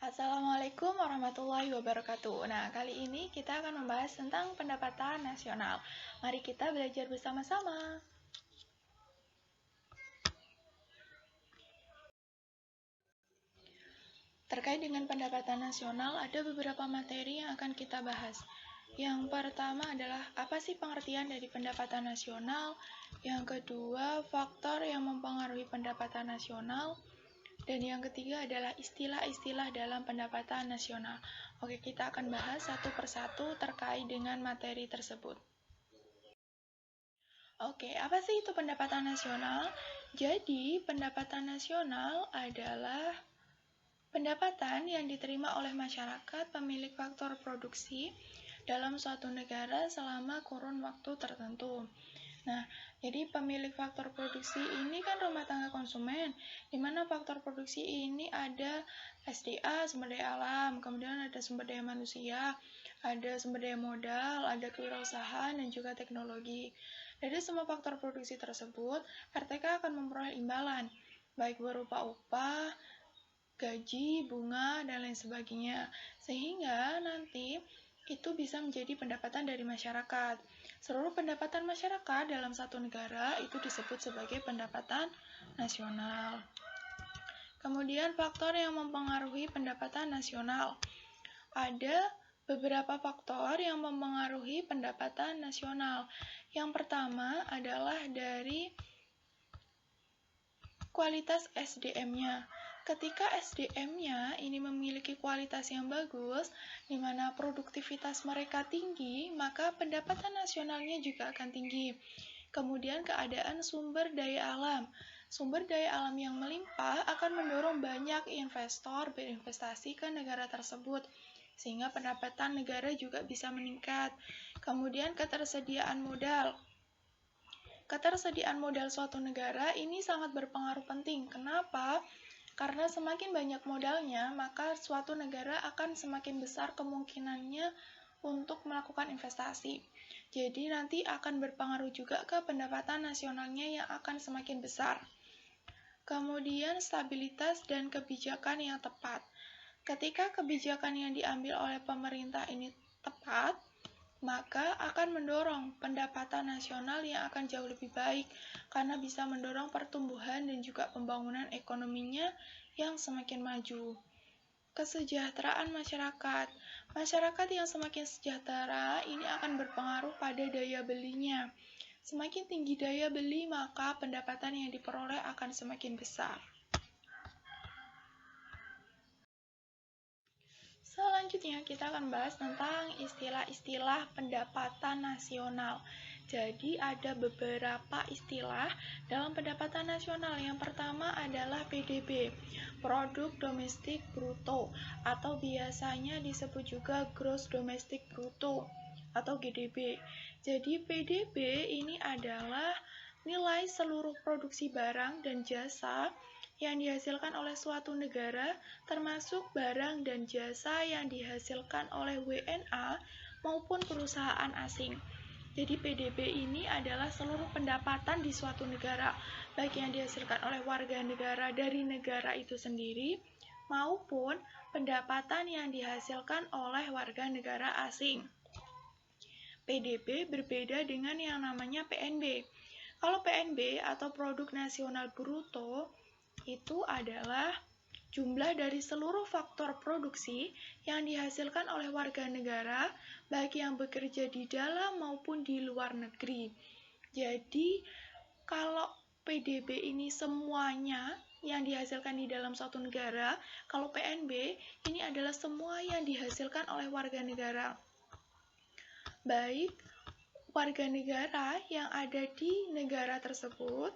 Assalamualaikum warahmatullahi wabarakatuh. Nah, kali ini kita akan membahas tentang pendapatan nasional. Mari kita belajar bersama-sama. Terkait dengan pendapatan nasional, ada beberapa materi yang akan kita bahas. Yang pertama adalah apa sih pengertian dari pendapatan nasional? Yang kedua, faktor yang mempengaruhi pendapatan nasional. Dan yang ketiga adalah istilah-istilah dalam pendapatan nasional. Oke, kita akan bahas satu persatu terkait dengan materi tersebut. Oke, apa sih itu pendapatan nasional? Jadi, pendapatan nasional adalah pendapatan yang diterima oleh masyarakat pemilik faktor produksi dalam suatu negara selama kurun waktu tertentu. Nah, jadi pemilik faktor produksi ini kan rumah tangga konsumen, di mana faktor produksi ini ada SDA, sumber daya alam, kemudian ada sumber daya manusia, ada sumber daya modal, ada kewirausahaan, dan juga teknologi. Dari semua faktor produksi tersebut, RTK akan memperoleh imbalan, baik berupa upah, gaji, bunga, dan lain sebagainya. Sehingga nanti itu bisa menjadi pendapatan dari masyarakat. Seluruh pendapatan masyarakat dalam satu negara itu disebut sebagai pendapatan nasional. Kemudian faktor yang mempengaruhi pendapatan nasional. Ada beberapa faktor yang mempengaruhi pendapatan nasional. Yang pertama adalah dari kualitas SDM-nya. Ketika SDM-nya ini memiliki kualitas yang bagus, di mana produktivitas mereka tinggi, maka pendapatan nasionalnya juga akan tinggi. Kemudian keadaan sumber daya alam. Sumber daya alam yang melimpah akan mendorong banyak investor berinvestasi ke negara tersebut, sehingga pendapatan negara juga bisa meningkat. Kemudian ketersediaan modal. Ketersediaan modal suatu negara ini sangat berpengaruh penting. Kenapa? Karena semakin banyak modalnya, maka suatu negara akan semakin besar kemungkinannya untuk melakukan investasi. Jadi nanti akan berpengaruh juga ke pendapatan nasionalnya yang akan semakin besar. Kemudian stabilitas dan kebijakan yang tepat. Ketika kebijakan yang diambil oleh pemerintah ini tepat, maka akan mendorong pendapatan nasional yang akan jauh lebih baik karena bisa mendorong pertumbuhan dan juga pembangunan ekonominya yang semakin maju. Kesejahteraan masyarakat. Masyarakat yang semakin sejahtera ini akan berpengaruh pada daya belinya. Semakin tinggi daya beli, maka pendapatan yang diperoleh akan semakin besar. Selanjutnya kita akan bahas tentang istilah-istilah pendapatan nasional. Jadi ada beberapa istilah dalam pendapatan nasional. Yang pertama adalah PDB, Produk Domestik Bruto, atau biasanya disebut juga Gross Domestic Bruto atau GDB. Jadi PDB ini adalah nilai seluruh produksi barang dan jasa yang dihasilkan oleh suatu negara, termasuk barang dan jasa yang dihasilkan oleh WNA maupun perusahaan asing. Jadi PDB ini adalah seluruh pendapatan di suatu negara, baik yang dihasilkan oleh warga negara dari negara itu sendiri, maupun pendapatan yang dihasilkan oleh warga negara asing. PDB berbeda dengan yang namanya PNB. Kalau PNB atau Produk Nasional Bruto itu adalah jumlah dari seluruh faktor produksi yang dihasilkan oleh warga negara, baik yang bekerja di dalam maupun di luar negeri. Jadi, kalau PDB ini semuanya yang dihasilkan di dalam suatu negara, kalau PNB ini adalah semua yang dihasilkan oleh warga negara. Baik warga negara yang ada di negara tersebut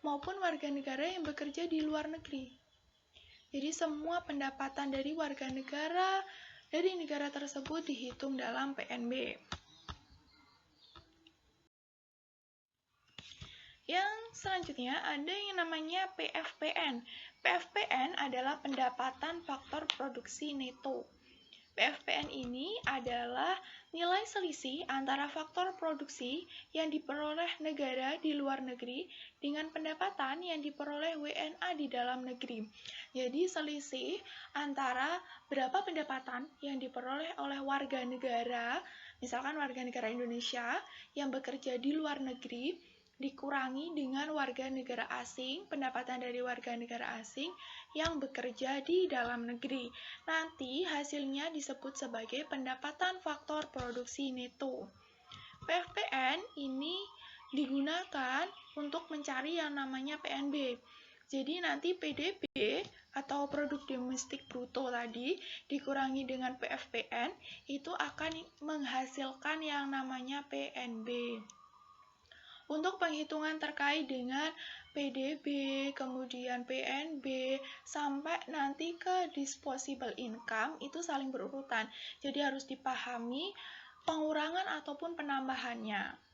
maupun warga negara yang bekerja di luar negeri. Jadi semua pendapatan dari warga negara dari negara tersebut dihitung dalam PNB. Yang selanjutnya ada yang namanya PFPN. PFPN adalah pendapatan faktor produksi neto. PFPN ini adalah nilai selisih antara faktor produksi yang diperoleh negara di luar negeri dengan pendapatan yang diperoleh WNA di dalam negeri. Jadi selisih antara berapa pendapatan yang diperoleh oleh warga negara, misalkan warga negara Indonesia yang bekerja di luar negeri, dikurangi dengan warga negara asing, pendapatan dari warga negara asing yang bekerja di dalam negeri. Nanti hasilnya disebut sebagai pendapatan faktor produksi neto. PFPN ini digunakan untuk mencari yang namanya PNB. Jadi nanti PDB atau produk domestik bruto tadi dikurangi dengan PFPN itu akan menghasilkan yang namanya PNB. Untuk penghitungan terkait dengan PDB, kemudian PNB, sampai nanti ke disposable income itu saling berurutan. Jadi harus dipahami pengurangan ataupun penambahannya.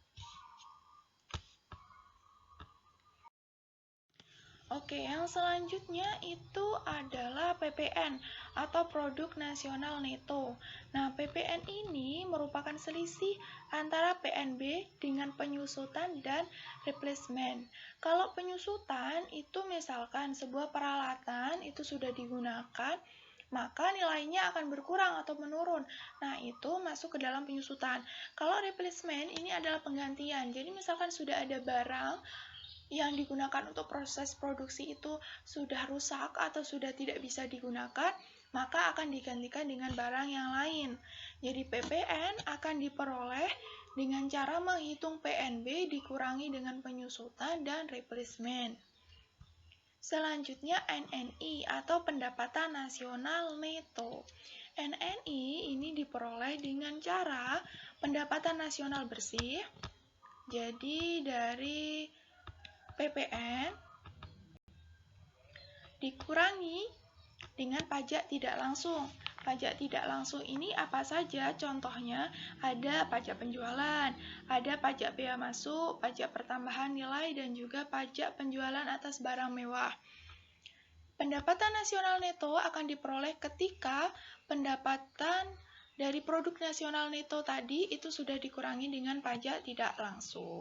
Oke, yang selanjutnya itu adalah PPN atau Produk Nasional Neto. Nah, PPN ini merupakan selisih antara PNB dengan penyusutan dan replacement. Kalau penyusutan itu misalkan sebuah peralatan itu sudah digunakan, maka nilainya akan berkurang atau menurun. Nah, itu masuk ke dalam penyusutan. Kalau replacement ini adalah penggantian. Jadi misalkan sudah ada barang yang digunakan untuk proses produksi itu sudah rusak atau sudah tidak bisa digunakan, maka akan digantikan dengan barang yang lain. Jadi PPN akan diperoleh dengan cara menghitung PNB dikurangi dengan penyusutan dan replacement. Selanjutnya NNI atau pendapatan nasional neto. NNI ini diperoleh dengan cara pendapatan nasional bersih. Jadi dari PPN dikurangi dengan pajak tidak langsung. Pajak tidak langsung ini apa saja? Contohnya ada pajak penjualan, ada pajak bea masuk, pajak pertambahan nilai, dan juga pajak penjualan atas barang mewah. Pendapatan nasional neto akan diperoleh ketika pendapatan dari produk nasional neto tadi itu sudah dikurangi dengan pajak tidak langsung.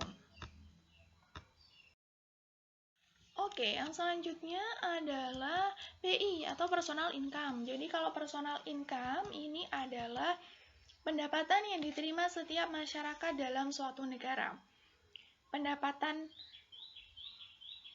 Oke, yang selanjutnya adalah PI atau personal income. Jadi kalau personal income ini adalah pendapatan yang diterima setiap masyarakat dalam suatu negara. Pendapatan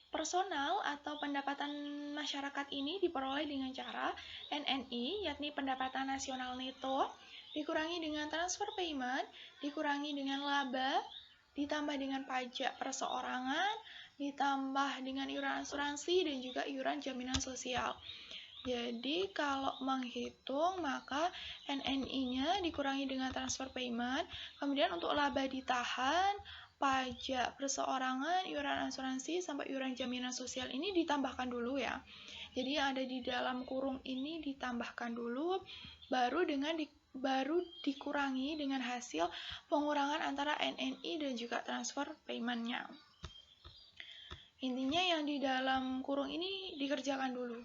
personal atau pendapatan masyarakat ini diperoleh dengan cara NNI, yakni pendapatan nasional neto, dikurangi dengan transfer payment, dikurangi dengan laba, ditambah dengan pajak perseorangan, ditambah dengan iuran asuransi dan juga iuran jaminan sosial. Jadi kalau menghitung maka NNI-nya dikurangi dengan transfer payment, kemudian untuk laba ditahan, pajak perseorangan, iuran asuransi sampai iuran jaminan sosial ini ditambahkan dulu ya. Jadi yang ada di dalam kurung ini ditambahkan dulu, baru dikurangi dengan hasil pengurangan antara NNI dan juga transfer payment-nya. Intinya yang di dalam kurung ini dikerjakan dulu.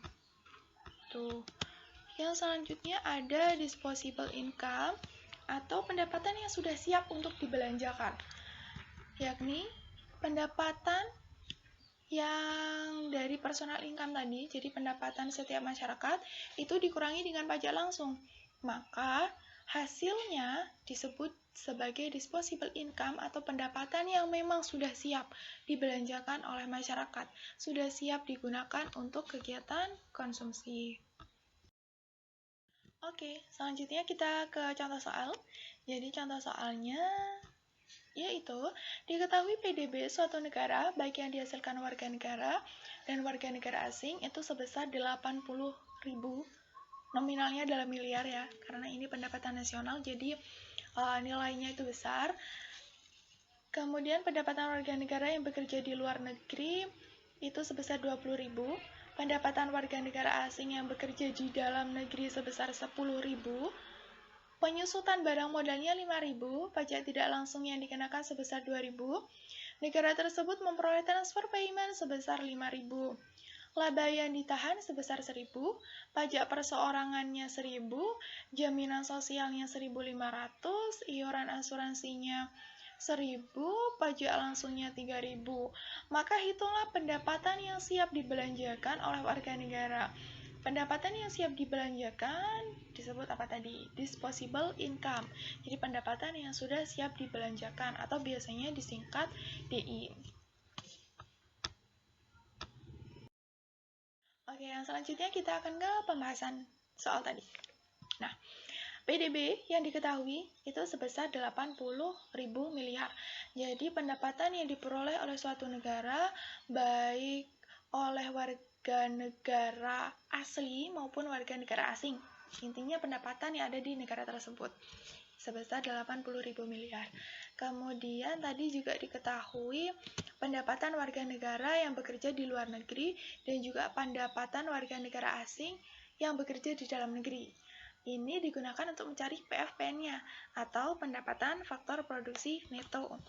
Tuh. Yang selanjutnya ada disposable income atau pendapatan yang sudah siap untuk dibelanjakan. Yakni pendapatan yang dari personal income tadi, jadi pendapatan setiap masyarakat itu dikurangi dengan pajak langsung. Maka hasilnya disebut sebagai disposable income atau pendapatan yang memang sudah siap dibelanjakan oleh masyarakat, sudah siap digunakan untuk kegiatan konsumsi. Oke, selanjutnya kita ke contoh soal. Jadi contoh soalnya yaitu diketahui PDB suatu negara baik yang dihasilkan warga negara dan warga negara asing itu sebesar 80.000. Nominalnya dalam miliar ya, karena ini pendapatan nasional jadi nilainya itu besar. Kemudian pendapatan warga negara yang bekerja di luar negeri itu sebesar 20.000. Pendapatan warga negara asing yang bekerja di dalam negeri sebesar 10.000. Penyusutan barang modalnya 5.000, pajak tidak langsung yang dikenakan sebesar 2.000. Negara tersebut memperoleh transfer payment sebesar 5.000. laba yang ditahan sebesar 1.000, pajak perseorangannya 1.000, jaminan sosialnya 1.500, iuran asuransinya 1.000, pajak langsungnya 3.000. Maka hitunglah pendapatan yang siap dibelanjakan oleh warga negara. Pendapatan yang siap dibelanjakan disebut apa tadi? Disposable income. Jadi pendapatan yang sudah siap dibelanjakan atau biasanya disingkat DI. Oke, yang selanjutnya kita akan ke pembahasan soal tadi. Nah, PDB yang diketahui itu sebesar 80.000 miliar. Jadi pendapatan yang diperoleh oleh suatu negara baik oleh warga negara asli maupun warga negara asing. Intinya pendapatan yang ada di negara tersebut sebesar 80.000 miliar. Kemudian tadi juga diketahui pendapatan warga negara yang bekerja di luar negeri dan juga pendapatan warga negara asing yang bekerja di dalam negeri. Ini digunakan untuk mencari PFPN-nya atau pendapatan faktor produksi neto.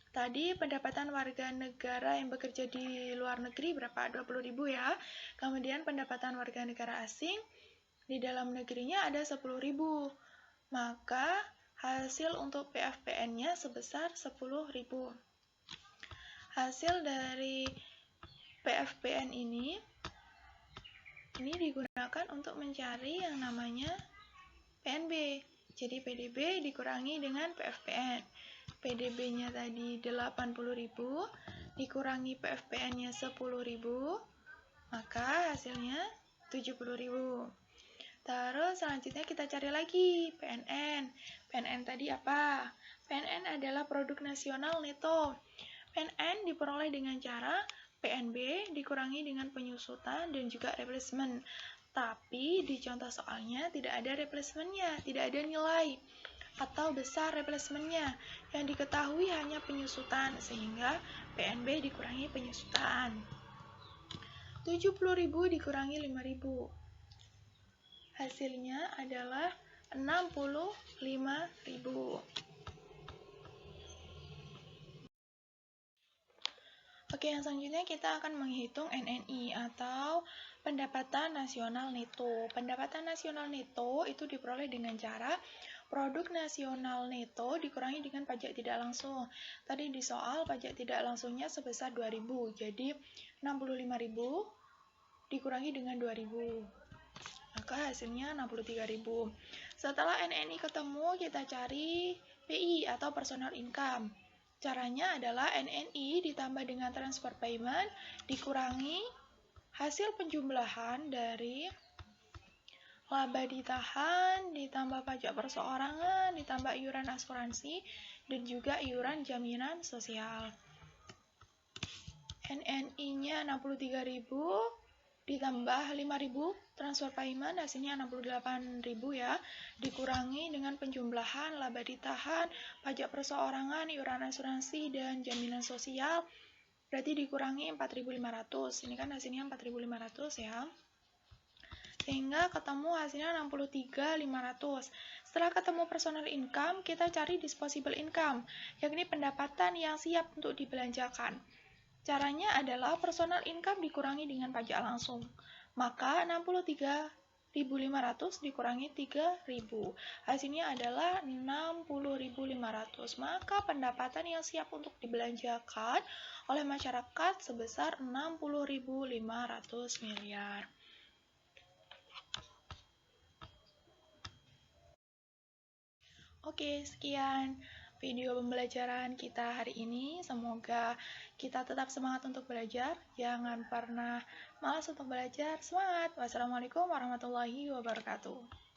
Tadi pendapatan warga negara yang bekerja di luar negeri berapa? 20.000 ya. Kemudian pendapatan warga negara asing di dalam negerinya ada 10.000. Maka hasil untuk PFPN-nya sebesar 10.000. Hasil dari PFPN ini digunakan untuk mencari yang namanya PNB. Jadi PDB dikurangi dengan PFPN. PDB-nya tadi 80.000 dikurangi PFPN-nya 10.000, maka hasilnya 70.000. Terus selanjutnya kita cari lagi PNN. PNN tadi apa? PNN adalah produk nasional neto. PNN diperoleh dengan cara PNB dikurangi dengan penyusutan dan juga replacement. Tapi di contoh soalnya tidak ada replacementnya, tidak ada nilai atau besar replacementnya. Yang diketahui hanya penyusutan, sehingga PNB dikurangi penyusutan. 70.000 dikurangi 5.000. Hasilnya adalah 65.000. Oke, yang selanjutnya kita akan menghitung NNI atau pendapatan nasional neto. Pendapatan nasional neto itu diperoleh dengan cara produk nasional neto dikurangi dengan pajak tidak langsung. Tadi di soal pajak tidak langsungnya sebesar 2.000, jadi 65.000 dikurangi dengan 2.000. Maka hasilnya 63.000. Setelah NNI ketemu, kita cari PI atau personal income. Caranya adalah NNI ditambah dengan transfer payment dikurangi hasil penjumlahan dari laba ditahan, ditambah pajak perseorangan, ditambah iuran asuransi, dan juga iuran jaminan sosial. NNI-nya 63.000 ditambah 5.000 transfer payment, hasilnya 68.000 ya, dikurangi dengan penjumlahan laba ditahan, pajak perseorangan, iuran asuransi, dan jaminan sosial, berarti dikurangi 4.500. Ini kan hasilnya 4.500 ya. Sehingga ketemu hasilnya 63.500. Setelah ketemu personal income, kita cari disposable income, yakni pendapatan yang siap untuk dibelanjakan. Caranya adalah personal income dikurangi dengan pajak langsung. Maka 63.500 dikurangi 3.000. Hasilnya adalah 60.500. Maka pendapatan yang siap untuk dibelanjakan oleh masyarakat sebesar 60.500 miliar. Oke, sekian video pembelajaran kita hari ini. Semoga kita tetap semangat untuk belajar. Jangan pernah malas untuk belajar. Semangat! Wassalamualaikum warahmatullahi wabarakatuh.